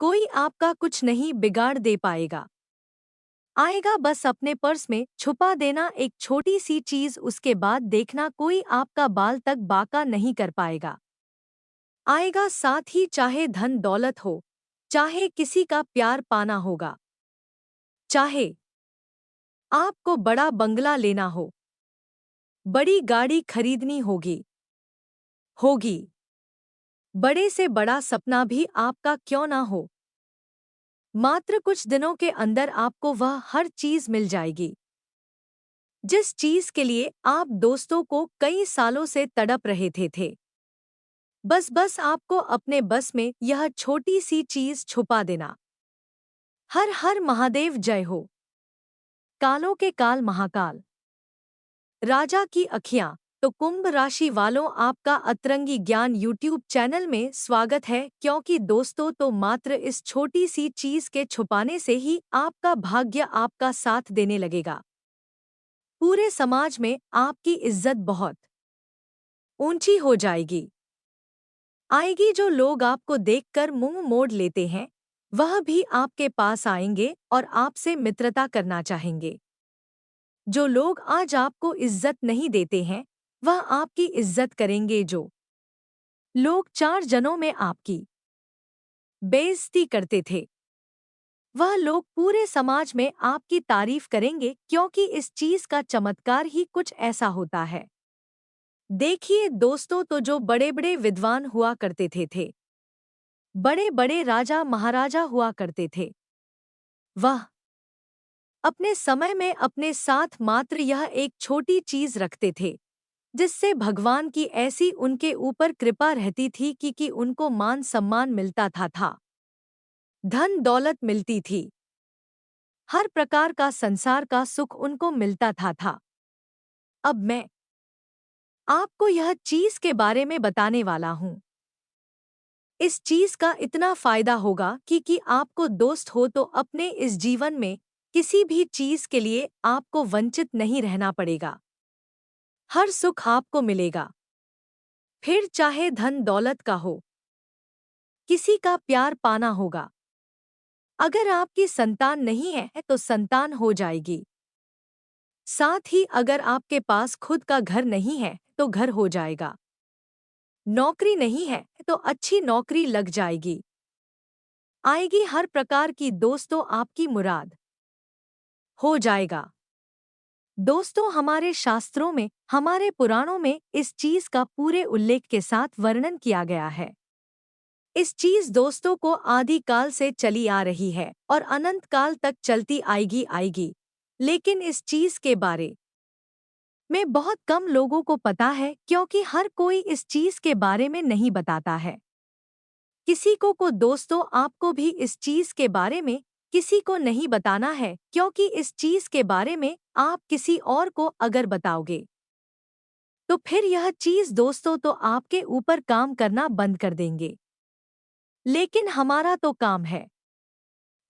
कोई आपका कुछ नहीं बिगाड़ दे पाएगा। आएगा बस अपने पर्स में छुपा देना एक छोटी सी चीज, उसके बाद देखना कोई आपका बाल तक बांका नहीं कर पाएगा। आएगा साथ ही चाहे धन दौलत हो, चाहे किसी का प्यार पाना होगा, चाहे आपको बड़ा बंगला लेना हो, बड़ी गाड़ी खरीदनी होगी होगी बड़े से बड़ा सपना भी आपका क्यों ना हो, मात्र कुछ दिनों के अंदर आपको वह हर चीज मिल जाएगी जिस चीज के लिए आप दोस्तों को कई सालों से तड़प रहे थे। बस बस आपको अपने बस में यह छोटी सी चीज छुपा देना। हर हर महादेव जय हो। कालों के काल महाकाल राजा की अखियां। तो कुंभ राशि वालों, आपका अतरंगी ज्ञान यूट्यूब चैनल में स्वागत है, क्योंकि दोस्तों तो मात्र इस छोटी सी चीज के छुपाने से ही आपका भाग्य आपका साथ देने लगेगा। पूरे समाज में आपकी इज्जत बहुत ऊंची हो जाएगी। आएगी जो लोग आपको देखकर मुंह मोड़ लेते हैं, वह भी आपके पास आएंगे और आपसे मित्रता करना चाहेंगे। जो लोग आज आपको इज्जत नहीं देते हैं, वह आपकी इज्जत करेंगे। जो लोग 4 जनों में आपकी बेइज्जती करते थे, वह लोग पूरे समाज में आपकी तारीफ करेंगे, क्योंकि इस चीज का चमत्कार ही कुछ ऐसा होता है। देखिए दोस्तों, तो जो बड़े बड़े विद्वान हुआ करते थे, बड़े बड़े राजा महाराजा हुआ करते थे, वह अपने समय में अपने साथ मात्र यह एक छोटी चीज रखते थे, जिससे भगवान की ऐसी उनके ऊपर कृपा रहती थी कि उनको मान सम्मान मिलता था, धन दौलत मिलती थी, हर प्रकार का संसार का सुख उनको मिलता था। अब मैं आपको यह चीज के बारे में बताने वाला हूँ। इस चीज का इतना फायदा होगा कि आपको दोस्त हो तो अपने इस जीवन में किसी भी चीज के लिए आपको वंचित नहीं रहना पड़ेगा। हर सुख आपको मिलेगा, फिर चाहे धन दौलत का हो, किसी का प्यार पाना होगा। अगर आपकी संतान नहीं है तो संतान हो जाएगी। साथ ही अगर आपके पास खुद का घर नहीं है तो घर हो जाएगा। नौकरी नहीं है तो अच्छी नौकरी लग जाएगी। आएगी हर प्रकार की दोस्तों आपकी मुराद हो जाएगा। दोस्तों, हमारे शास्त्रों में, हमारे पुराणों में इस चीज का पूरे उल्लेख के साथ वर्णन किया गया है। इस चीज दोस्तों को आदि काल से चली आ रही है और अनंत काल तक चलती आएगी। लेकिन इस चीज के बारे में बहुत कम लोगों को पता है, क्योंकि हर कोई इस चीज के बारे में नहीं बताता है। किसी को दोस्तों आपको भी इस चीज के बारे में किसी को नहीं बताना है, क्योंकि इस चीज के बारे में आप किसी और को अगर बताओगे तो फिर यह चीज दोस्तों तो आपके ऊपर काम करना बंद कर देंगे। लेकिन हमारा तो काम है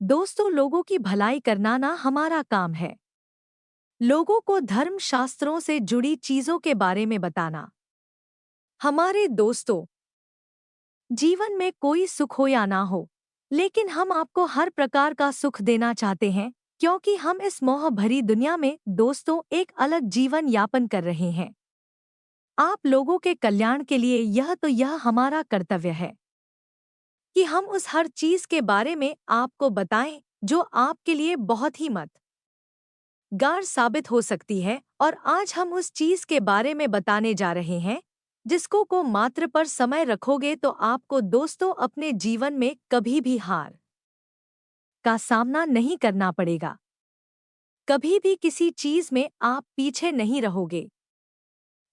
दोस्तों लोगों की भलाई करना, ना हमारा काम है लोगों को धर्म शास्त्रों से जुड़ी चीजों के बारे में बताना। हमारे दोस्तों, जीवन में कोई सुख हो या ना हो, लेकिन हम आपको हर प्रकार का सुख देना चाहते हैं, क्योंकि हम इस मोह भरी दुनिया में दोस्तों एक अलग जीवन यापन कर रहे हैं। आप लोगों के कल्याण के लिए यह हमारा कर्तव्य है कि हम उस हर चीज के बारे में आपको बताएं जो आपके लिए बहुत ही मददगार साबित हो सकती है। और आज हम उस चीज के बारे में बताने जा रहे हैं जिसको को मात्र पर समय रखोगे तो आपको दोस्तों अपने जीवन में कभी भी हार का सामना नहीं करना पड़ेगा। कभी भी किसी चीज में आप पीछे नहीं रहोगे,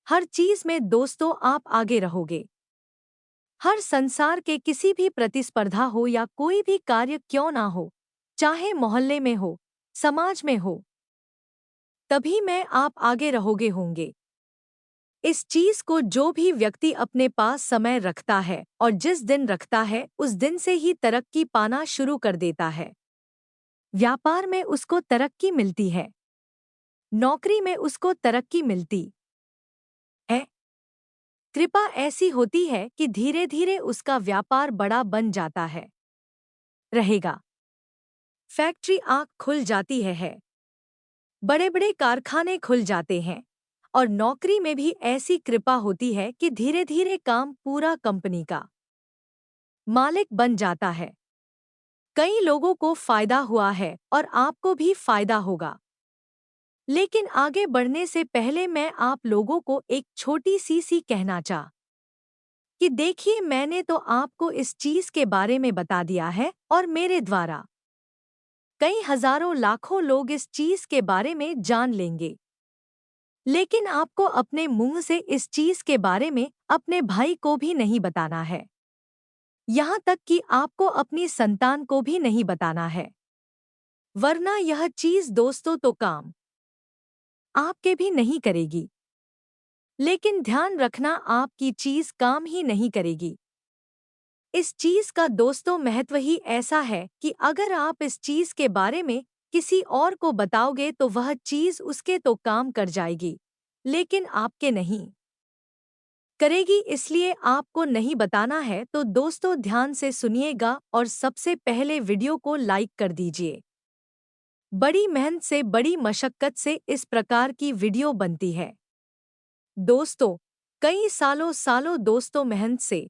हर चीज में दोस्तों आप आगे रहोगे। हर संसार के किसी भी प्रतिस्पर्धा हो या कोई भी कार्य क्यों ना हो, चाहे मोहल्ले में हो, समाज में हो, तभी मैं आप आगे रहोगे होंगे। इस चीज को जो भी व्यक्ति अपने पास समय रखता है और जिस दिन रखता है उस दिन से ही तरक्की पाना शुरू कर देता है। व्यापार में उसको तरक्की मिलती है, नौकरी में उसको तरक्की मिलती है। कृपा ऐसी होती है कि धीरे धीरे उसका व्यापार बड़ा बन जाता है। रहेगा। फैक्ट्री आँख खुल जाती है। बड़े बड़े कारखाने खुल जाते हैं और नौकरी में भी ऐसी कृपा होती है कि धीरे धीरे काम पूरा कंपनी का मालिक बन जाता है। कई लोगों को फायदा हुआ है और आपको भी फायदा होगा। लेकिन आगे बढ़ने से पहले मैं आप लोगों को एक छोटी सी कहना चाह कि देखिए, मैंने तो आपको इस चीज के बारे में बता दिया है और मेरे द्वारा कई हजारों लाखों लोग इस चीज के बारे में जान लेंगे। लेकिन आपको अपने मुंह से इस चीज के बारे में अपने भाई को भी नहीं बताना है। यहाँ तक कि आपको अपनी संतान को भी नहीं बताना है, वरना यह चीज दोस्तों तो काम आपके भी नहीं करेगी। लेकिन ध्यान रखना, आपकी चीज काम ही नहीं करेगी। इस चीज का दोस्तों महत्व ही ऐसा है कि अगर आप इस चीज के बारे में किसी और को बताओगे तो वह चीज उसके तो काम कर जाएगी, लेकिन आपके नहीं करेगी। इसलिए आपको नहीं बताना है। तो दोस्तों ध्यान से सुनिएगा और सबसे पहले वीडियो को लाइक कर दीजिए। बड़ी मेहनत से, बड़ी मशक्कत से इस प्रकार की वीडियो बनती है दोस्तों। कई सालों सालों दोस्तों मेहनत से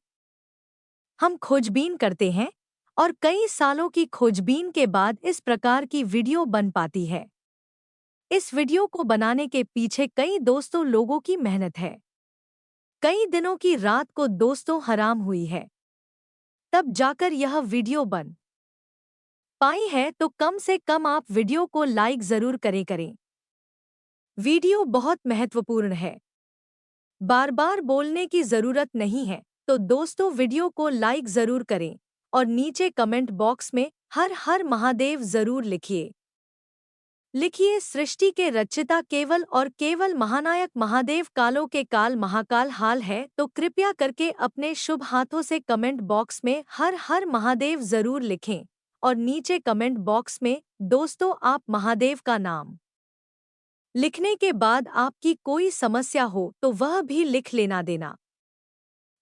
हम खोजबीन करते हैं और कई सालों की खोजबीन के बाद इस प्रकार की वीडियो बन पाती है। इस वीडियो को बनाने के पीछे कई दोस्तों लोगों की मेहनत है। कई दिनों की रात को दोस्तों हराम हुई है, तब जाकर यह वीडियो बन पाई है। तो कम से कम आप वीडियो को लाइक जरूर करें। वीडियो बहुत महत्वपूर्ण है, बार बार बोलने की जरूरत नहीं है। तो दोस्तों वीडियो को लाइक जरूर करें और नीचे कमेंट बॉक्स में हर हर महादेव जरूर लिखिए। सृष्टि के रचयिता केवल और केवल महानायक महादेव कालों के काल महाकाल हाल है। तो कृपया करके अपने शुभ हाथों से कमेंट बॉक्स में हर हर महादेव जरूर लिखें और नीचे कमेंट बॉक्स में दोस्तों आप महादेव का नाम लिखने के बाद आपकी कोई समस्या हो तो वह भी लिख लेना देना।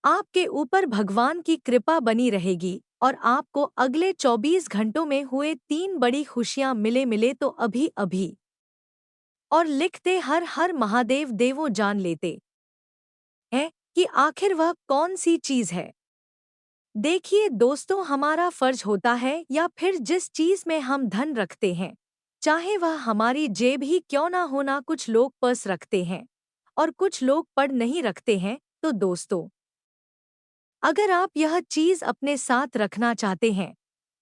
आपके ऊपर भगवान की कृपा बनी रहेगी और आपको अगले 24 घंटों में हुए 3 बड़ी खुशियां मिले तो अभी अभी और लिखते हर हर महादेव देवो जान लेते हैं कि आखिर वह कौन सी चीज है। देखिए दोस्तों, हमारा फर्ज होता है या फिर जिस चीज में हम धन रखते हैं, चाहे वह हमारी जेब ही क्यों ना होना। कुछ लोग पर्स रखते हैं और कुछ लोग पढ़ नहीं रखते हैं। तो दोस्तों, अगर आप यह चीज अपने साथ रखना चाहते हैं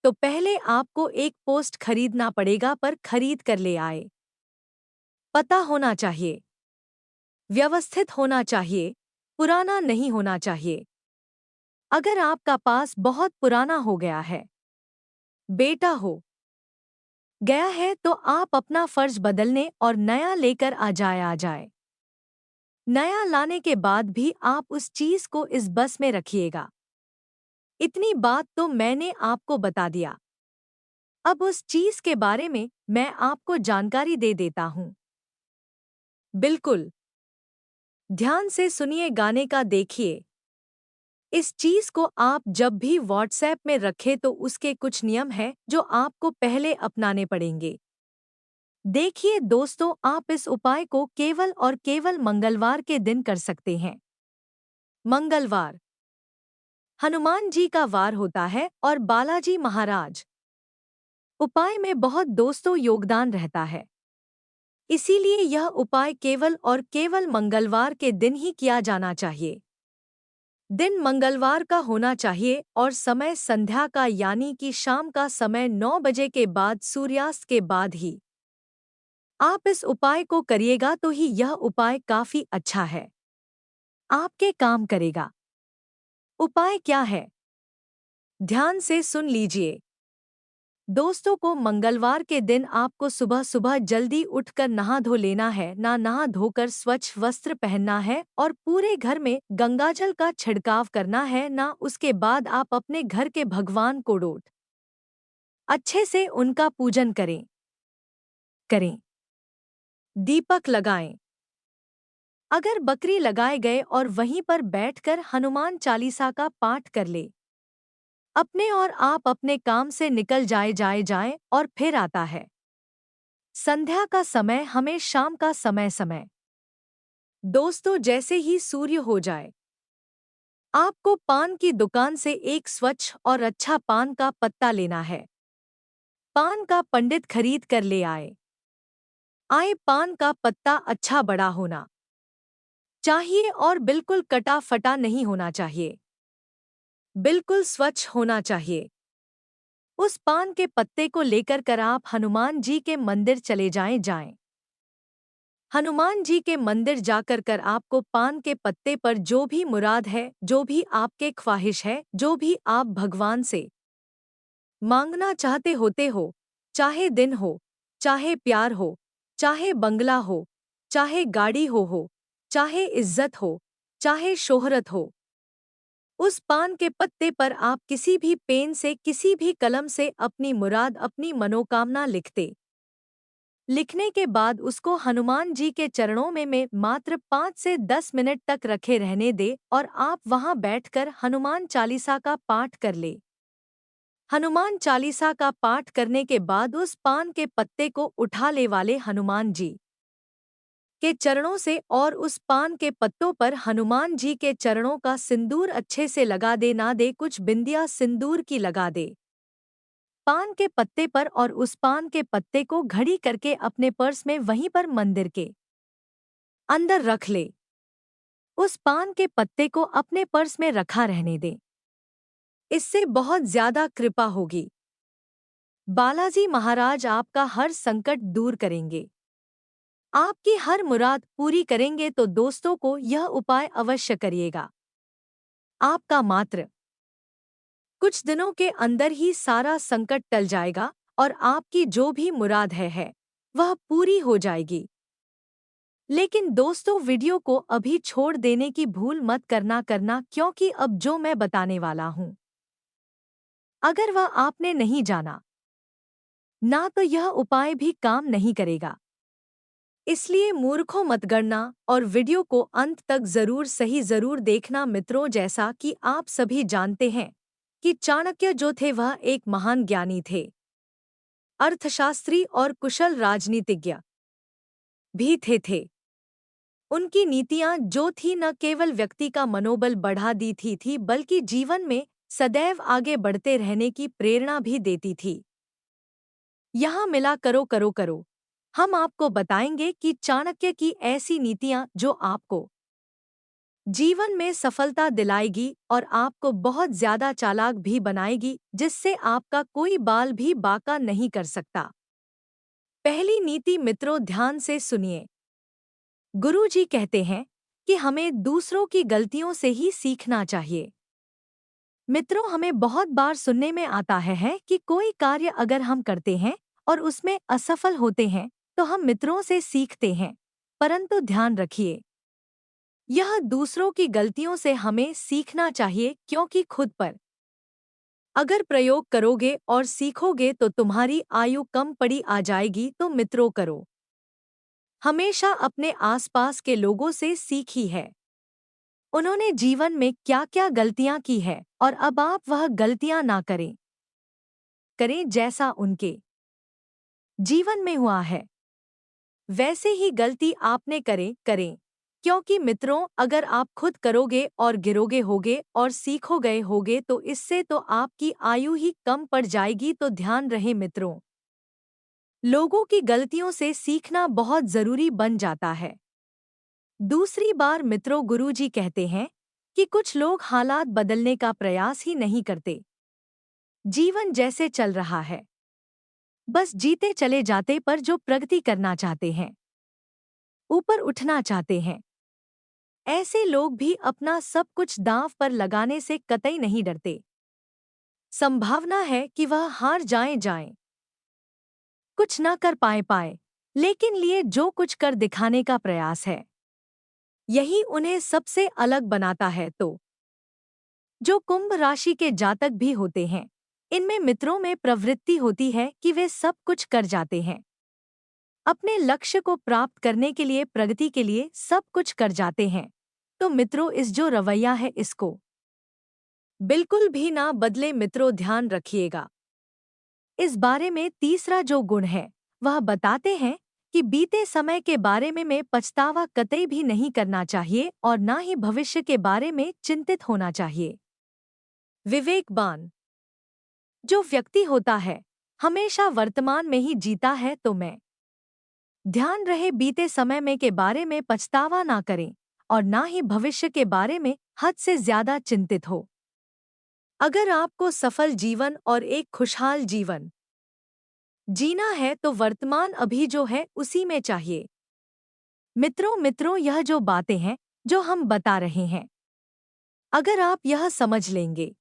तो पहले आपको एक पोस्ट खरीदना पड़ेगा, पर खरीद कर ले आए। पता होना चाहिए, व्यवस्थित होना चाहिए, पुराना नहीं होना चाहिए। अगर आपका पास बहुत पुराना हो गया है, बेटा हो गया है, तो आप अपना फर्ज बदलने और नया लेकर आ जाए। नया लाने के बाद भी आप उस चीज को इस बस में रखिएगा। इतनी बात तो मैंने आपको बता दिया। अब उस चीज के बारे में मैं आपको जानकारी दे देता हूँ। बिल्कुल ध्यान से सुनिए, गाने का देखिए। इस चीज को आप जब भी व्हाट्सएप में रखें तो उसके कुछ नियम हैं जो आपको पहले अपनाने पड़ेंगे। देखिए दोस्तों, आप इस उपाय को केवल और केवल मंगलवार के दिन कर सकते हैं। मंगलवार हनुमान जी का वार होता है और बालाजी महाराज उपाय में बहुत दोस्तों योगदान रहता है। इसीलिए यह उपाय केवल और केवल मंगलवार के दिन ही किया जाना चाहिए। दिन मंगलवार का होना चाहिए और समय संध्या का, यानी कि शाम का समय 9 बजे के बाद, सूर्यास्त के बाद ही आप इस उपाय को करिएगा तो ही यह उपाय काफी अच्छा है, आपके काम करेगा। उपाय क्या है, ध्यान से सुन लीजिए। दोस्तों को मंगलवार के दिन आपको सुबह सुबह जल्दी उठकर नहा धो लेना है। नहा धोकर स्वच्छ वस्त्र पहनना है और पूरे घर में गंगाजल का छिड़काव करना है। उसके बाद आप अपने घर के भगवान को अच्छे से उनका पूजन करें। दीपक लगाएं। अगर बकरी लगाए गए और वहीं पर बैठकर हनुमान चालीसा का पाठ कर ले अपने और आप अपने काम से निकल जाए और फिर आता है संध्या का समय, हमें शाम का समय समय। दोस्तों, जैसे ही सूर्य हो जाए, आपको पान की दुकान से एक स्वच्छ और अच्छा पान का पत्ता लेना है। पान का पंडित खरीद कर ले आए पान का पत्ता अच्छा बड़ा होना चाहिए और बिल्कुल कटा फटा नहीं होना चाहिए, बिल्कुल स्वच्छ होना चाहिए। उस पान के पत्ते को लेकर कर आप हनुमान जी के मंदिर चले जाएं। हनुमान जी के मंदिर जाकर कर आपको पान के पत्ते पर जो भी मुराद है, जो भी आपके ख्वाहिश है, जो भी आप भगवान से मांगना चाहते होते हो, चाहे दिन हो, चाहे प्यार हो, चाहे बंगला हो, चाहे गाड़ी हो, चाहे इज्जत हो, चाहे शोहरत हो, उस पान के पत्ते पर आप किसी भी पेन से, किसी भी कलम से अपनी मुराद, अपनी मनोकामना लिखने के बाद उसको हनुमान जी के चरणों में मात्र 5 से 10 मिनट तक रखे रहने दे और आप वहां बैठकर हनुमान चालीसा का पाठ कर ले। हनुमान चालीसा का पाठ करने के बाद उस पान के पत्ते को उठा ले वाले हनुमान जी के चरणों से और उस पान के पत्तों पर हनुमान जी के चरणों का सिंदूर अच्छे से लगा दे, ना दे कुछ बिंदिया सिंदूर की लगा दे पान के पत्ते पर, और उस पान के पत्ते को घड़ी करके अपने पर्स में वहीं पर मंदिर के अंदर रख ले। उस पान के पत्ते को अपने पर्स में रखा रहने दे। इससे बहुत ज्यादा कृपा होगी। बालाजी महाराज आपका हर संकट दूर करेंगे, आपकी हर मुराद पूरी करेंगे। तो दोस्तों को यह उपाय अवश्य करिएगा। आपका मात्र कुछ दिनों के अंदर ही सारा संकट टल जाएगा और आपकी जो भी मुराद है वह पूरी हो जाएगी। लेकिन दोस्तों, वीडियो को अभी छोड़ देने की भूल मत करना, क्योंकि अब जो मैं बताने वाला हूं, अगर वह आपने नहीं जाना ना तो यह उपाय भी काम नहीं करेगा। इसलिए मूर्खों मत गणना और वीडियो को अंत तक जरूर देखना मित्रों। जैसा कि आप सभी जानते हैं कि चाणक्य जो थे वह एक महान ज्ञानी थे, अर्थशास्त्री और कुशल राजनीतिज्ञ भी थे। उनकी नीतियां जो थी न केवल व्यक्ति का मनोबल बढ़ा दी थी बल्कि जीवन में सदैव आगे बढ़ते रहने की प्रेरणा भी देती थी। यहाँ मिला करो। हम आपको बताएंगे कि चाणक्य की ऐसी नीतियां जो आपको जीवन में सफलता दिलाएगी और आपको बहुत ज्यादा चालाक भी बनाएगी, जिससे आपका कोई बाल भी बाका नहीं कर सकता। पहली नीति मित्रों, ध्यान से सुनिए। गुरुजी कहते हैं कि हमें दूसरों की गलतियों से ही सीखना चाहिए। मित्रों, हमें बहुत बार सुनने में आता है कि कोई कार्य अगर हम करते हैं और उसमें असफल होते हैं तो हम मित्रों से सीखते हैं, परंतु ध्यान रखिए, यह दूसरों की गलतियों से हमें सीखना चाहिए, क्योंकि खुद पर अगर प्रयोग करोगे और सीखोगे तो तुम्हारी आयु कम पड़ी आ जाएगी। तो मित्रों, करो हमेशा अपने आसपास के लोगों से सीखी है, उन्होंने जीवन में क्या क्या गलतियां की है और अब आप वह गलतियां ना करें जैसा उनके जीवन में हुआ है वैसे ही गलती आपने करें। क्योंकि मित्रों, अगर आप खुद करोगे और गिरोगे होगे और सीखो गए होगे तो इससे तो आपकी आयु ही कम पड़ जाएगी। तो ध्यान रहे मित्रों, लोगों की गलतियों से सीखना बहुत जरूरी बन जाता है। दूसरी बार मित्रों, गुरुजी कहते हैं कि कुछ लोग हालात बदलने का प्रयास ही नहीं करते। जीवन जैसे चल रहा है बस जीते चले जाते, पर जो प्रगति करना चाहते हैं, ऊपर उठना चाहते हैं, ऐसे लोग भी अपना सब कुछ दांव पर लगाने से कतई नहीं डरते। संभावना है कि वह हार जाएं, कुछ ना कर पाए, लेकिन लिए जो कुछ कर दिखाने का प्रयास है, यही उन्हें सबसे अलग बनाता है। तो जो कुंभ राशि के जातक भी होते हैं, इनमें मित्रों में प्रवृत्ति होती है कि वे सब कुछ कर जाते हैं, अपने लक्ष्य को प्राप्त करने के लिए, प्रगति के लिए सब कुछ कर जाते हैं। तो मित्रों, इस जो रवैया है इसको बिल्कुल भी ना बदले मित्रों, ध्यान रखिएगा। इस बारे में तीसरा जो गुण है, वह बताते हैं कि बीते समय के बारे में पछतावा कतई भी नहीं करना चाहिए और ना ही भविष्य के बारे में चिंतित होना चाहिए। विवेकवान जो व्यक्ति होता है, हमेशा वर्तमान में ही जीता है, तो मैं ध्यान रहे बीते समय में के बारे में पछतावा ना करें और ना ही भविष्य के बारे में हद से ज्यादा चिंतित हो। अगर आपको सफल जीवन और एक खुशहाल जीवन जीना है तो वर्तमान अभी जो है उसी में चाहिए। मित्रों, यह जो बातें हैं जो हम बता रहे हैं, अगर आप यह समझ लेंगे,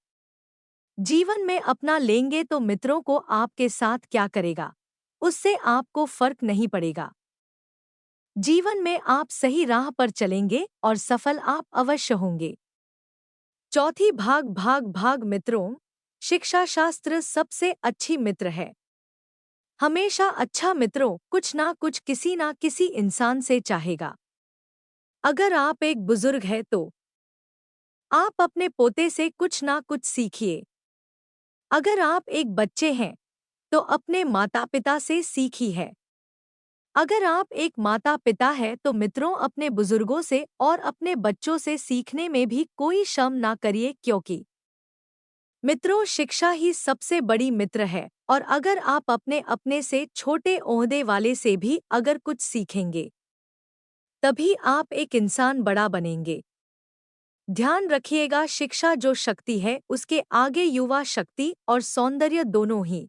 जीवन में अपना लेंगे, तो मित्रों को आपके साथ क्या करेगा उससे आपको फर्क नहीं पड़ेगा। जीवन में आप सही राह पर चलेंगे और सफल आप अवश्य होंगे। चौथी भाग मित्रों, शिक्षा शास्त्र सबसे अच्छी मित्र है। हमेशा अच्छा मित्रों कुछ ना कुछ किसी ना किसी इंसान से चाहेगा। अगर आप एक बुजुर्ग हैं तो आप अपने पोते से कुछ ना कुछ सीखिए। अगर आप एक बच्चे हैं तो अपने माता पिता से सीखी है। अगर आप एक माता पिता है तो मित्रों अपने बुजुर्गों से और अपने बच्चों से सीखने में भी कोई शर्म ना करिए, क्योंकि मित्रों शिक्षा ही सबसे बड़ी मित्र है। और अगर आप अपने अपने से छोटे ओहदे वाले से भी अगर कुछ सीखेंगे, तभी आप एक इंसान बड़ा बनेंगे। ध्यान रखिएगा, शिक्षा जो शक्ति है उसके आगे युवा शक्ति और सौंदर्य दोनों ही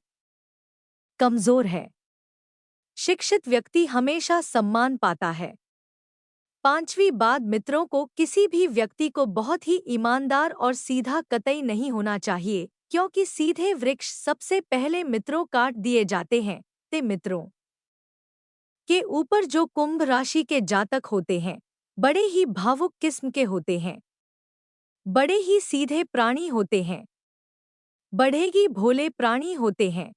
कमजोर है। शिक्षित व्यक्ति हमेशा सम्मान पाता है। पांचवी बात, मित्रों को किसी भी व्यक्ति को बहुत ही ईमानदार और सीधा कतई नहीं होना चाहिए, क्योंकि सीधे वृक्ष सबसे पहले मित्रों काट दिए जाते हैं। ते मित्रों के ऊपर जो कुंभ राशि के जातक होते हैं, बड़े ही भावुक किस्म के होते हैं, बड़े ही सीधे प्राणी होते हैं, बड़े ही भोले प्राणी होते हैं।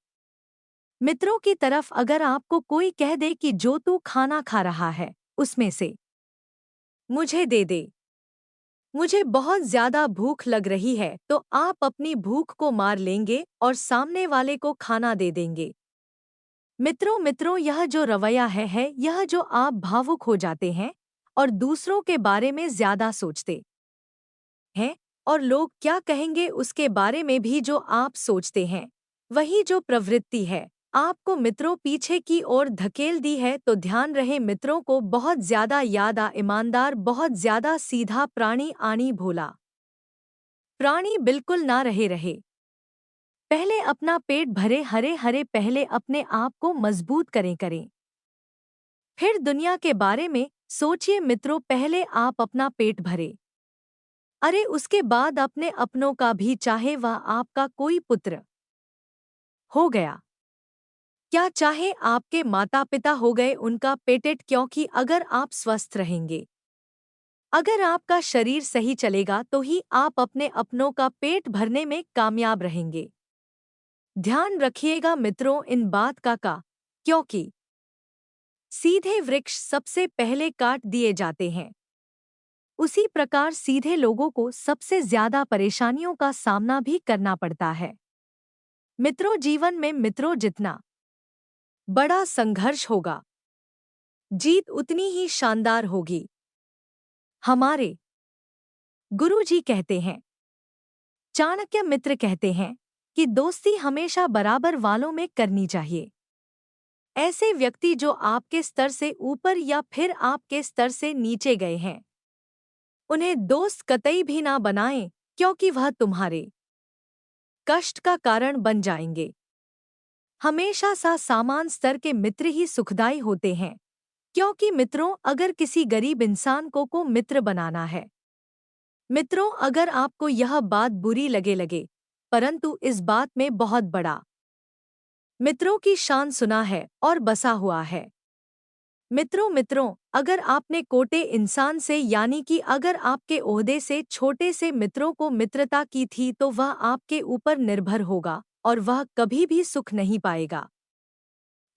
मित्रों की तरफ अगर आपको कोई कह दे कि जो तू खाना खा रहा है उसमें से मुझे दे दे, मुझे बहुत ज्यादा भूख लग रही है, तो आप अपनी भूख को मार लेंगे और सामने वाले को खाना दे देंगे। मित्रों, यह जो रवैया है यह जो आप भावुक हो जाते हैं और दूसरों के बारे में ज्यादा सोचते हैं और लोग क्या कहेंगे उसके बारे में भी जो आप सोचते हैं, वही जो प्रवृत्ति है आपको मित्रों पीछे की ओर धकेल दी है। तो ध्यान रहे, मित्रों को बहुत ज्यादा याद आ ईमानदार, बहुत ज्यादा सीधा प्राणी आनी भोला प्राणी बिल्कुल ना रहे। पहले अपना पेट भरे हरे हरे, पहले अपने आप को मजबूत करें, फिर दुनिया के बारे में सोचिए। मित्रों पहले आप अपना पेट भरे, अरे उसके बाद अपने अपनों का भी, चाहे वह आपका कोई पुत्र हो गया, क्या चाहे आपके माता पिता हो गए, उनका पेटेट, क्योंकि अगर आप स्वस्थ रहेंगे, अगर आपका शरीर सही चलेगा, तो ही आप अपने अपनों का पेट भरने में कामयाब रहेंगे। ध्यान रखिएगा मित्रों इन बात का, क्योंकि सीधे वृक्ष सबसे पहले काट दिए जाते हैं, उसी प्रकार सीधे लोगों को सबसे ज्यादा परेशानियों का सामना भी करना पड़ता है। मित्रों जीवन में मित्रों जितना बड़ा संघर्ष होगा, जीत उतनी ही शानदार होगी। हमारे गुरुजी कहते हैं, चाणक्य मित्र कहते हैं कि दोस्ती हमेशा बराबर वालों में करनी चाहिए। ऐसे व्यक्ति जो आपके स्तर से ऊपर या फिर आपके स्तर से नीचे गए हैं, उन्हें दोस्त कतई भी ना बनाएं, क्योंकि वह तुम्हारे कष्ट का कारण बन जाएंगे। हमेशा सा सामान स्तर के मित्र ही सुखदायी होते हैं, क्योंकि मित्रों अगर किसी गरीब इंसान को मित्र बनाना है, मित्रों अगर आपको यह बात बुरी लगे, परंतु इस बात में बहुत बड़ा मित्रों की शान सुना है और बसा हुआ है। मित्रों, अगर आपने कोटे इंसान से, यानी कि अगर आपके ओहदे से छोटे से मित्रों को मित्रता की थी, तो वह आपके ऊपर निर्भर होगा और वह कभी भी सुख नहीं पाएगा,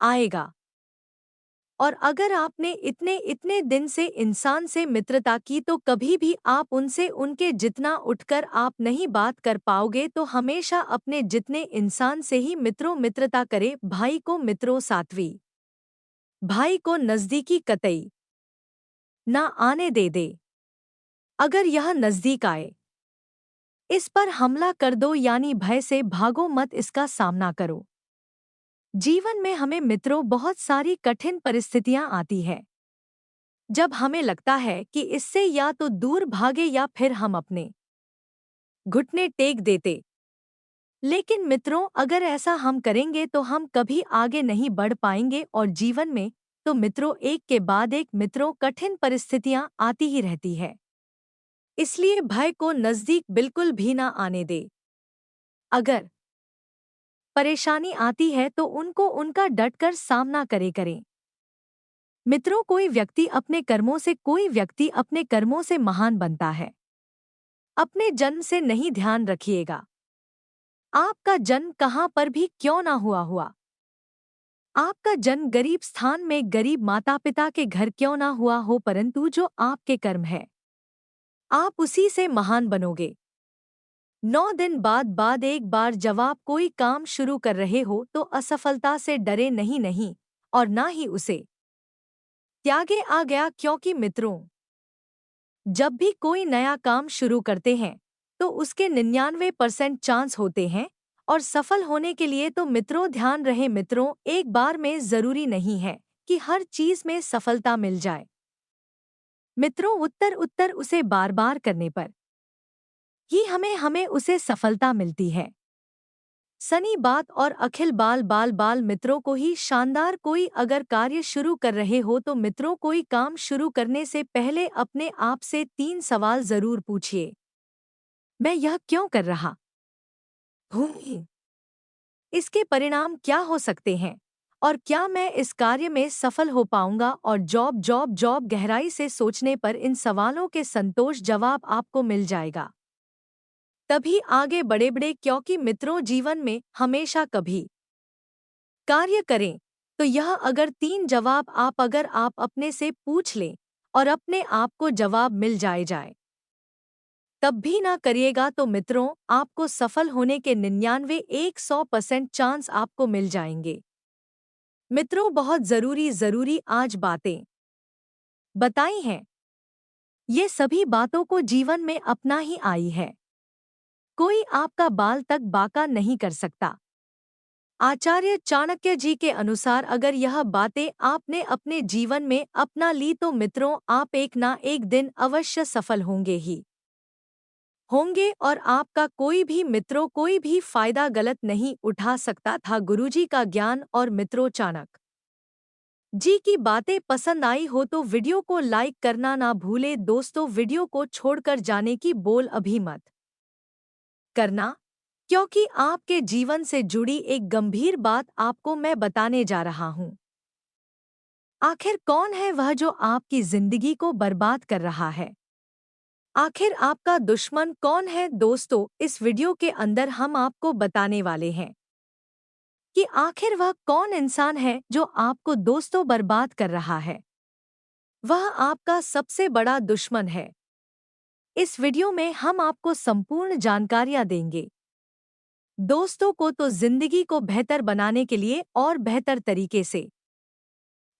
आएगा। और अगर आपने इतने इतने दिन से इंसान से मित्रता की तो कभी भी आप उनसे उनके जितना उठकर आप नहीं बात कर पाओगे। तो हमेशा अपने जितने इंसान से ही मित्रता करे। भाई को मित्रों साथवी, भाई को नजदीकी कतई ना आने दे। अगर यह नजदीक आए, इस पर हमला कर दो, यानी भय से भागो मत, इसका सामना करो। जीवन में हमें मित्रों बहुत सारी कठिन परिस्थितियां आती है, जब हमें लगता है कि इससे या तो दूर भागे या फिर हम अपने घुटने टेक देते। लेकिन मित्रों, अगर ऐसा हम करेंगे तो हम कभी आगे नहीं बढ़ पाएंगे। और जीवन में तो मित्रों एक के बाद एक मित्रों कठिन परिस्थितियां आती ही रहती है। इसलिए भय को नजदीक बिल्कुल भी ना आने दे। अगर परेशानी आती है तो उनको उनका डटकर सामना करें। मित्रों, कोई व्यक्ति अपने कर्मों से महान बनता है। अपने जन्म से नहीं ध्यान रखिएगा, आपका जन्म कहाँ पर भी क्यों ना हुआ, आपका जन्म गरीब स्थान में गरीब माता पिता के घर क्यों ना हुआ हो, परंतु जो आपके कर्म है आप उसी से महान बनोगे। 9 दिन बाद एक बार जब आप कोई काम शुरू कर रहे हो तो असफलता से डरे नहीं, और ना ही उसे त्यागे आ गया। क्योंकि मित्रों, जब भी कोई नया काम शुरू करते हैं तो उसके 99% चांस होते हैं और सफल होने के लिए। तो मित्रों ध्यान रहे, मित्रों एक बार में जरूरी नहीं है कि हर चीज में सफलता मिल जाए। मित्रों उत्तर उत्तर उसे बार बार करने पर ही हमें उसे सफलता मिलती है। सनी बात और अखिल बाल मित्रों को ही शानदार। कोई अगर कार्य शुरू कर रहे हो तो मित्रों कोई काम शुरू करने से पहले अपने आप से 3 सवाल जरूर पूछिए। मैं यह क्यों कर रहा हूँ? इसके परिणाम क्या हो सकते हैं? और क्या मैं इस कार्य में सफल हो पाऊंगा? और जॉब गहराई से सोचने पर इन सवालों के संतोष जवाब आपको मिल जाएगा। तभी आगे बढ़े। क्योंकि मित्रों जीवन में हमेशा कभी कार्य करें तो यह अगर 3 जवाब अगर आप अपने से पूछ लें और अपने आप को जवाब मिल जाए तब भी ना करिएगा तो मित्रों आपको सफल होने के 99-100% चांस आपको मिल जाएंगे। मित्रों बहुत जरूरी आज बातें बताई हैं, ये सभी बातों को जीवन में अपना ही आई है। कोई आपका बाल तक बांका नहीं कर सकता। आचार्य चाणक्य जी के अनुसार अगर यह बातें आपने अपने जीवन में अपना ली तो मित्रों आप एक ना एक दिन अवश्य सफल होंगे और आपका कोई भी मित्रों कोई भी फायदा गलत नहीं उठा सकता था। गुरुजी का ज्ञान और मित्रों चाणक्य जी की बातें पसंद आई हो तो वीडियो को लाइक करना ना भूले। दोस्तों वीडियो को छोड़कर जाने की बोल अभी मत करना, क्योंकि आपके जीवन से जुड़ी एक गंभीर बात आपको मैं बताने जा रहा हूं। आखिर कौन है वह जो आपकी जिंदगी को बर्बाद कर रहा है? आखिर आपका दुश्मन कौन है? दोस्तों इस वीडियो के अंदर हम आपको बताने वाले हैं कि आखिर वह कौन इंसान है जो आपको दोस्तों बर्बाद कर रहा है। वह आपका सबसे बड़ा दुश्मन है। इस वीडियो में हम आपको संपूर्ण जानकारियां देंगे। दोस्तों को तो जिंदगी को बेहतर बनाने के लिए और बेहतर तरीके से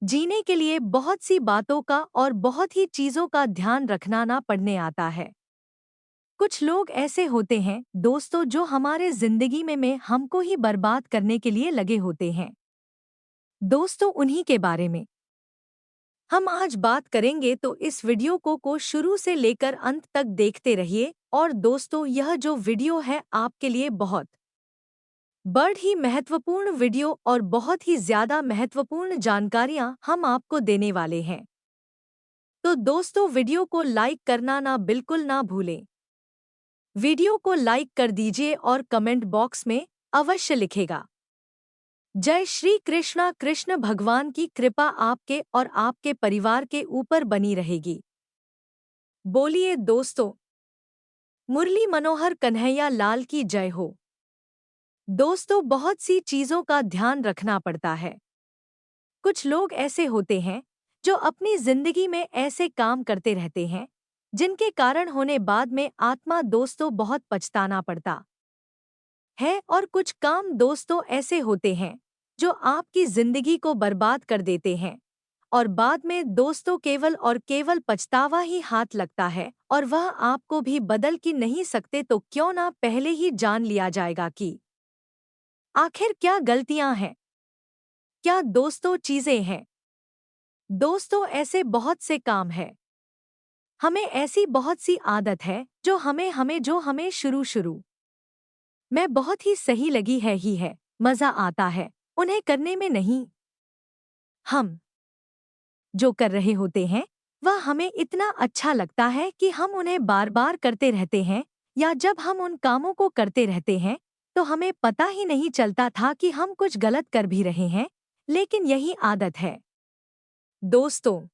जीने के लिए बहुत सी बातों का और बहुत ही चीजों का ध्यान रखना ना पड़ने आता है। कुछ लोग ऐसे होते हैं दोस्तों जो हमारे जिंदगी में हमको ही बर्बाद करने के लिए लगे होते हैं। दोस्तों उन्हीं के बारे में हम आज बात करेंगे, तो इस वीडियो को शुरू से लेकर अंत तक देखते रहिए। और दोस्तों यह जो वीडियो है आपके लिए बहुत बड़ ही महत्वपूर्ण वीडियो और बहुत ही ज्यादा महत्वपूर्ण जानकारियां हम आपको देने वाले हैं। तो दोस्तों वीडियो को लाइक करना ना बिल्कुल ना भूलें। वीडियो को लाइक कर दीजिए और कमेंट बॉक्स में अवश्य लिखेगा जय श्री कृष्णा। कृष्ण भगवान की कृपा आपके और आपके परिवार के ऊपर बनी रहेगी। बोलिए दोस्तों मुरली मनोहर कन्हैया लाल की जय हो। दोस्तों बहुत सी चीजों का ध्यान रखना पड़ता है। कुछ लोग ऐसे होते हैं जो अपनी जिंदगी में ऐसे काम करते रहते हैं जिनके कारण होने बाद में आत्मा दोस्तों बहुत पछताना पड़ता है, और कुछ काम दोस्तों ऐसे होते हैं जो आपकी जिंदगी को बर्बाद कर देते हैं, और बाद में दोस्तों केवल और केवल पछतावा ही हाथ लगता है और वह आपको भी बदल की नहीं सकते। तो क्यों ना पहले ही जान लिया जाएगा कि आखिर क्या गलतियां हैं, क्या दोस्तों चीजें हैं। दोस्तों ऐसे बहुत से काम हैं, हमें ऐसी बहुत सी आदत है जो हमें हमें जो हमें शुरू शुरू में बहुत ही सही लगी है ही है, मजा आता है उन्हें करने में। नहीं, हम जो कर रहे होते हैं वह हमें इतना अच्छा लगता है कि हम उन्हें बार बार करते रहते हैं, या जब हम उन कामों को करते रहते हैं तो हमें पता ही नहीं चलता था कि हम कुछ गलत कर भी रहे हैं, लेकिन यही आदत है। दोस्तों,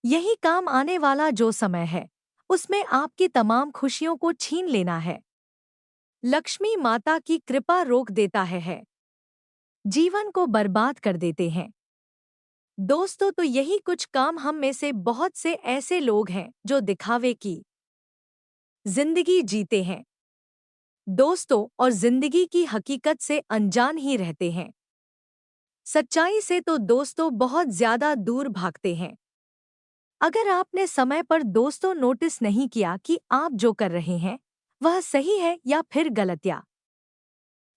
यही काम आने वाला जो समय है उसमें आपकी तमाम खुशियों को छीन लेना है। लक्ष्मी माता की कृपा रोक देता है, जीवन को बर्बाद कर देते हैं। दोस्तों, तो यही कुछ काम हम में से बहुत से ऐसे लोग हैं जो दिखावे की जिंदगी जीते हैं दोस्तों, और जिंदगी की हकीकत से अनजान ही रहते हैं। सच्चाई से तो दोस्तों बहुत ज्यादा दूर भागते हैं। अगर आपने समय पर दोस्तों नोटिस नहीं किया कि आप जो कर रहे हैं वह सही है या फिर गलत, या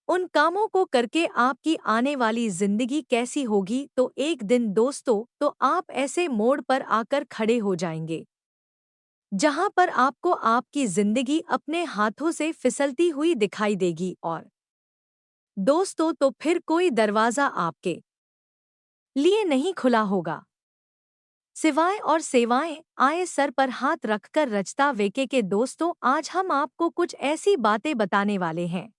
उन कामों को करके आपकी आने वाली जिंदगी कैसी होगी, तो एक दिन दोस्तों तो आप ऐसे मोड़ पर आकर खड़े हो जाएंगे जहां पर आपको आपकी जिंदगी अपने हाथों से फिसलती हुई दिखाई देगी, और दोस्तों तो फिर कोई दरवाजा आपके लिए नहीं खुला होगा सिवाय और सेवाएं आए सर पर हाथ रखकर रचता वेके के। दोस्तों, आज हम आपको कुछ ऐसी बातें बताने वाले हैं,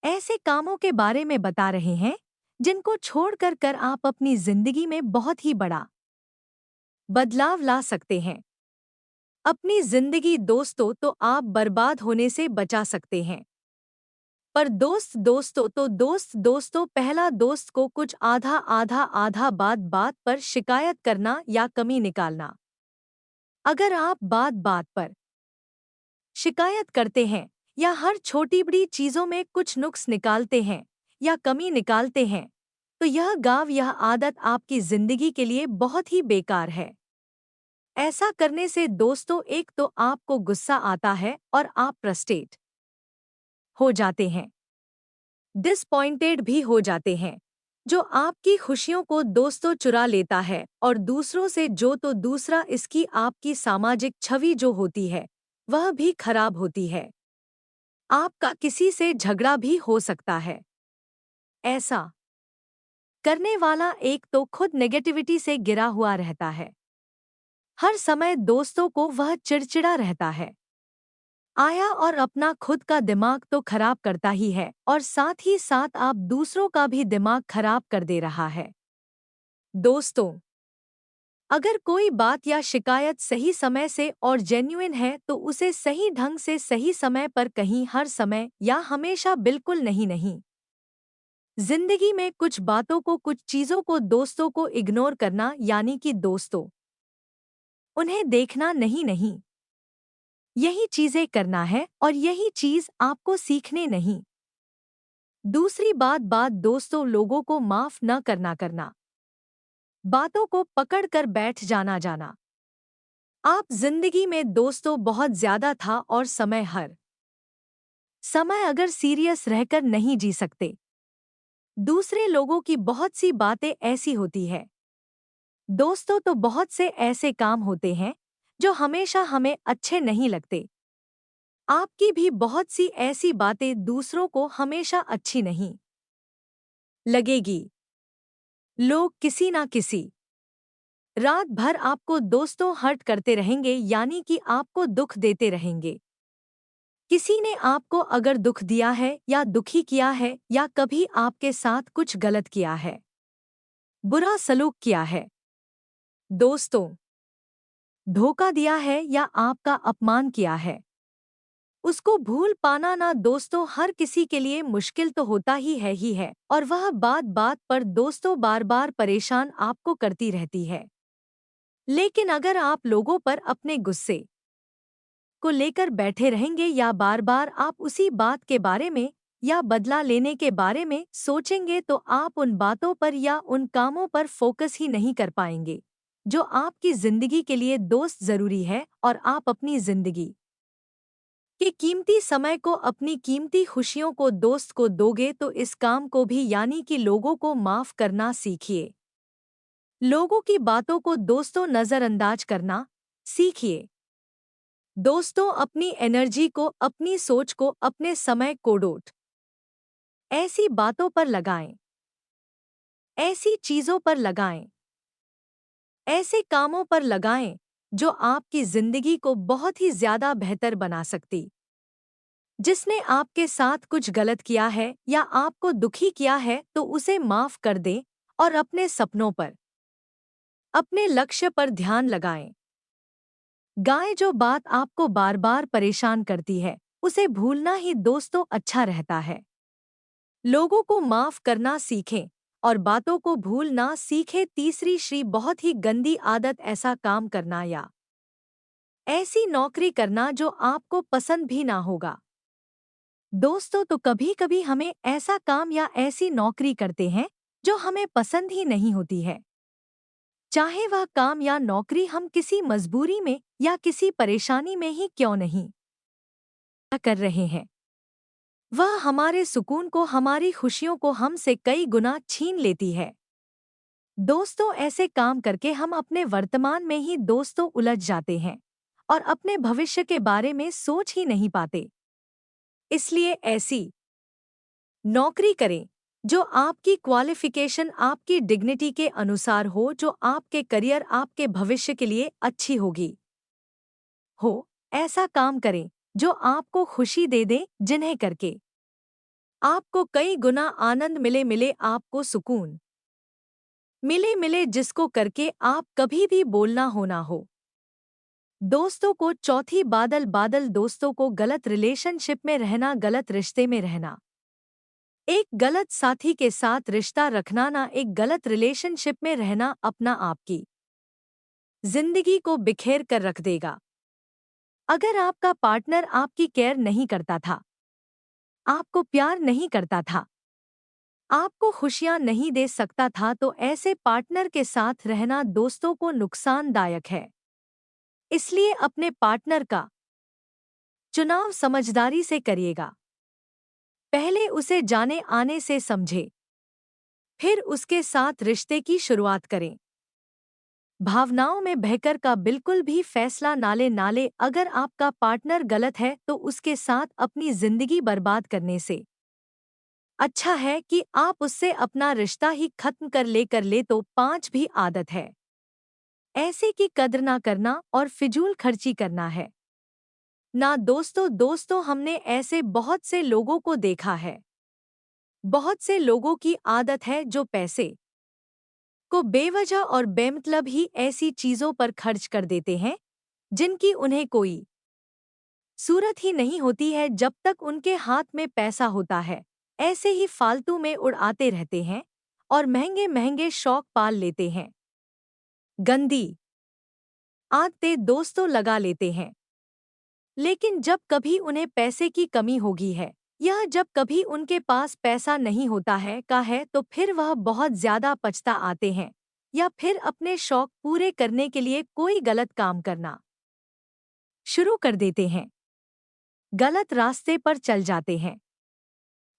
ऐसे कामों के बारे में बता रहे हैं जिनको छोड़कर कर आप अपनी जिंदगी में बहुत ही बड़ा बदलाव ला सकते हैं। अपनी जिंदगी दोस्तों तो आप बर्बाद होने से बचा सकते हैं, पर दोस्तों पहला दोस्त को कुछ आधा आधा आधा बात बात पर शिकायत करना या कमी निकालना। अगर आप बात बात पर शिकायत करते हैं या हर छोटी बड़ी चीजों में कुछ नुक्स निकालते हैं या कमी निकालते हैं, तो यह आदत आपकी जिंदगी के लिए बहुत ही बेकार है। ऐसा करने से दोस्तों एक तो आपको गुस्सा आता है और आप फ्रस्ट्रेट हो जाते हैं, डिसपॉइंटेड भी हो जाते हैं। जो आपकी खुशियों को दोस्तों चुरा लेता है और दूसरों से जो, तो दूसरा इसकी आपकी सामाजिक छवि जो होती है वह भी खराब होती है। आपका किसी से झगड़ा भी हो सकता है। ऐसा करने वाला एक तो खुद नेगेटिविटी से घिरा हुआ रहता है, हर समय दोस्तों को वह चिड़चिड़ा रहता है आया, और अपना खुद का दिमाग तो खराब करता ही है और साथ ही साथ आप दूसरों का भी दिमाग खराब कर दे रहा है। दोस्तों, अगर कोई बात या शिकायत सही समय से और जेन्युइन है तो उसे सही ढंग से सही समय पर कहीं, हर समय या हमेशा बिल्कुल नहीं नहीं। जिंदगी में कुछ बातों को, कुछ चीजों को दोस्तों को इग्नोर करना, यानी कि दोस्तों उन्हें देखना नहीं नहीं, यही चीजें करना है और यही चीज आपको सीखने नहीं। दूसरी बात दोस्तों लोगों को माफ न करना करना, बातों को पकड़ कर बैठ जाना जाना। आप जिंदगी में दोस्तों बहुत ज्यादा था और समय, हर समय अगर सीरियस रहकर नहीं जी सकते। दूसरे लोगों की बहुत सी बातें ऐसी होती है दोस्तों, तो बहुत से ऐसे काम होते हैं जो हमेशा हमें अच्छे नहीं लगते। आपकी भी बहुत सी ऐसी बातें दूसरों को हमेशा अच्छी नहीं लगेगी। लोग किसी ना किसी रात भर आपको दोस्तों हर्ट करते रहेंगे, यानी कि आपको दुख देते रहेंगे। किसी ने आपको अगर दुख दिया है या दुखी किया है या कभी आपके साथ कुछ गलत किया है, बुरा सलूक किया है, दोस्तों धोखा दिया है या आपका अपमान किया है, उसको भूल पाना ना दोस्तों हर किसी के लिए मुश्किल तो होता ही है और वह बात बात पर दोस्तों बार बार परेशान आपको करती रहती है। लेकिन अगर आप लोगों पर अपने गुस्से को लेकर बैठे रहेंगे या बार बार आप उसी बात के बारे में या बदला लेने के बारे में सोचेंगे तो आप उन बातों पर या उन कामों पर फोकस ही नहीं कर पाएंगे जो आपकी जिंदगी के लिए दोस्त जरूरी है। और आप अपनी जिंदगी के कीमती समय को अपनी कीमती खुशियों को दोस्त को दोगे तो इस काम को भी यानी कि लोगों को माफ करना सीखिए। लोगों की बातों को दोस्तों नजरअंदाज करना सीखिए। दोस्तों अपनी एनर्जी को अपनी सोच को अपने समय को डोट ऐसी बातों पर लगाएं, ऐसी चीजों पर लगाएं, ऐसे कामों पर लगाएं जो आपकी जिंदगी को बहुत ही ज्यादा बेहतर बना सकती। जिसने आपके साथ कुछ गलत किया है या आपको दुखी किया है तो उसे माफ कर दें और अपने सपनों पर अपने लक्ष्य पर ध्यान लगाएं। गाय जो बात आपको बार बार परेशान करती है उसे भूलना ही दोस्तों अच्छा रहता है। लोगों को माफ करना सीखें और बातों को भूलना सीखें। तीसरी श्री बहुत ही गंदी आदत ऐसा काम करना या ऐसी नौकरी करना जो आपको पसंद भी ना होगा। दोस्तों तो कभी कभी हमें ऐसा काम या ऐसी नौकरी करते हैं जो हमें पसंद ही नहीं होती है। चाहे वह काम या नौकरी हम किसी मजबूरी में या किसी परेशानी में ही क्यों नहीं कर रहे हैं, वह हमारे सुकून को हमारी खुशियों को हमसे कई गुना छीन लेती है। दोस्तों ऐसे काम करके हम अपने वर्तमान में ही दोस्तों उलझ जाते हैं और अपने भविष्य के बारे में सोच ही नहीं पाते। इसलिए ऐसी नौकरी करें जो आपकी क्वालिफिकेशन आपकी डिग्निटी के अनुसार हो, जो आपके करियर आपके भविष्य के लिए अच्छी होगी हो। ऐसा काम करें जो आपको खुशी दे दे, जिन्हें करके आपको कई गुना आनंद मिले मिले आपको सुकून मिले मिले, जिसको करके आप कभी भी बोलना होना हो। दोस्तों को चौथी बादल बादल दोस्तों को गलत रिलेशनशिप में रहना, गलत रिश्ते में रहना, एक गलत साथी के साथ रिश्ता रखना ना एक गलत रिलेशनशिप में रहना अपना आपकी जिंदगी को बिखेर कर रख देगा। अगर आपका पार्टनर आपकी केयर नहीं करता था, आपको प्यार नहीं करता था, आपको खुशियां नहीं दे सकता था तो ऐसे पार्टनर के साथ रहना दोस्तों को नुकसानदायक है। इसलिए अपने पार्टनर का चुनाव समझदारी से करिएगा। पहले उसे जाने आने से समझे, फिर उसके साथ रिश्ते की शुरुआत करें। भावनाओं में बहकर का बिल्कुल भी फैसला नाले नाले। अगर आपका पार्टनर गलत है तो उसके साथ अपनी जिंदगी बर्बाद करने से अच्छा है कि आप उससे अपना रिश्ता ही खत्म कर ले। तो 5 भी आदत है ऐसे की कद्र ना करना और फिजूल खर्ची करना है ना दोस्तों। दोस्तों हमने ऐसे बहुत से लोगों को देखा है, बहुत से लोगों की आदत है जो पैसे को बेवजह और बेमतलब ही ऐसी चीजों पर खर्च कर देते हैं जिनकी उन्हें कोई सूरत ही नहीं होती है। जब तक उनके हाथ में पैसा होता है ऐसे ही फालतू में उड़ाते रहते हैं और महंगे महंगे शौक पाल लेते हैं। गंदी आदतें दोस्तों लगा लेते हैं। लेकिन जब कभी उन्हें पैसे की कमी होगी है, यह जब कभी उनके पास पैसा नहीं होता है का है तो फिर वह बहुत ज्यादा पछता आते हैं या फिर अपने शौक पूरे करने के लिए कोई गलत काम करना शुरू कर देते हैं, गलत रास्ते पर चल जाते हैं।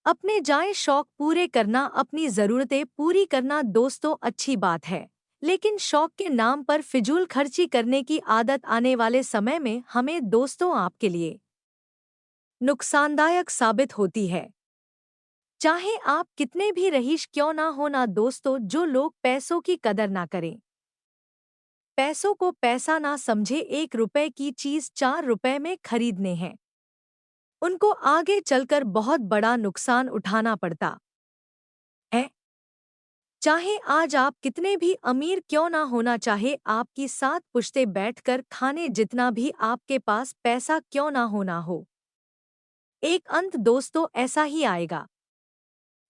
अपने जाए शौक पूरे करना, अपनी ज़रूरतें पूरी करना दोस्तों अच्छी बात है, लेकिन शौक के नाम पर फिजूल खर्ची करने की आदत आने वाले समय में हमें दोस्तों आपके लिए नुकसानदायक साबित होती है। चाहे आप कितने भी रईस क्यों ना हो ना दोस्तों, जो लोग पैसों की कदर ना करें, पैसों को पैसा ना समझे, 1 रुपए की चीज 4 रुपए में खरीदने हैं, उनको आगे चलकर बहुत बड़ा नुकसान उठाना पड़ता है। चाहे आज आप कितने भी अमीर क्यों ना होना, चाहे आपकी 7 पुश्ते बैठकर खाने जितना भी आपके पास पैसा क्यों ना होना हो, एक अंत दोस्तों ऐसा ही आएगा।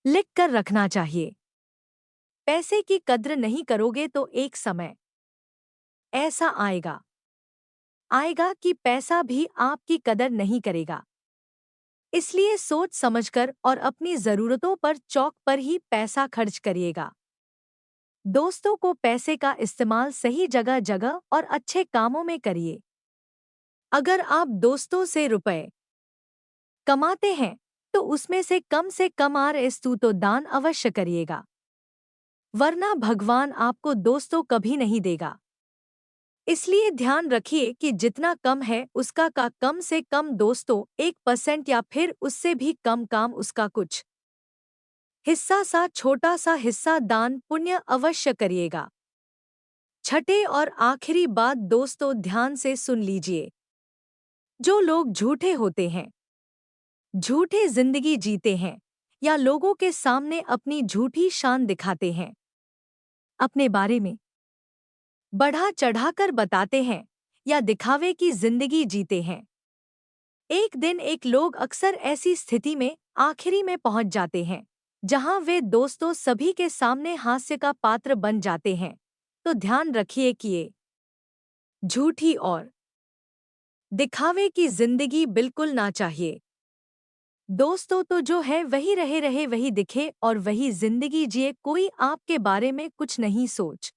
लिख कर रखना चाहिए। पैसे की कद्र नहीं करोगे तो एक समय ऐसा आएगा आएगा कि पैसा भी आपकी कदर नहीं करेगा। इसलिए सोच समझकर और अपनी जरूरतों पर चौक पर ही पैसा खर्च करिएगा। दोस्तों को पैसे का इस्तेमाल सही जगह जगह और अच्छे कामों में करिए। अगर आप दोस्तों से रुपए कमाते हैं तो उसमें से कम आरएसतु तो दान अवश्य करिएगा, वरना भगवान आपको दोस्तों कभी नहीं देगा। इसलिए ध्यान रखिए कि जितना कम है उसका का कम से कम दोस्तों 1% या फिर उससे भी कम काम उसका कुछ हिस्सा सा छोटा सा हिस्सा दान पुण्य अवश्य करिएगा। छठे और आखिरी बात दोस्तों ध्यान से सुन लीजिए। जो लोग झूठे होते हैं, झूठे जिंदगी जीते हैं या लोगों के सामने अपनी झूठी शान दिखाते हैं, अपने बारे में बढ़ा चढ़ाकर बताते हैं या दिखावे की जिंदगी जीते हैं, एक दिन एक लोग अक्सर ऐसी स्थिति में आखिरी में पहुंच जाते हैं जहां वे दोस्तों सभी के सामने हास्य का पात्र बन जाते हैं। तो ध्यान रखिए कि ये झूठी और दिखावे की जिंदगी बिल्कुल ना चाहिए। दोस्तों तो जो है वही रहे वही दिखे और वही जिंदगी जिए, कोई आपके बारे में कुछ नहीं सोच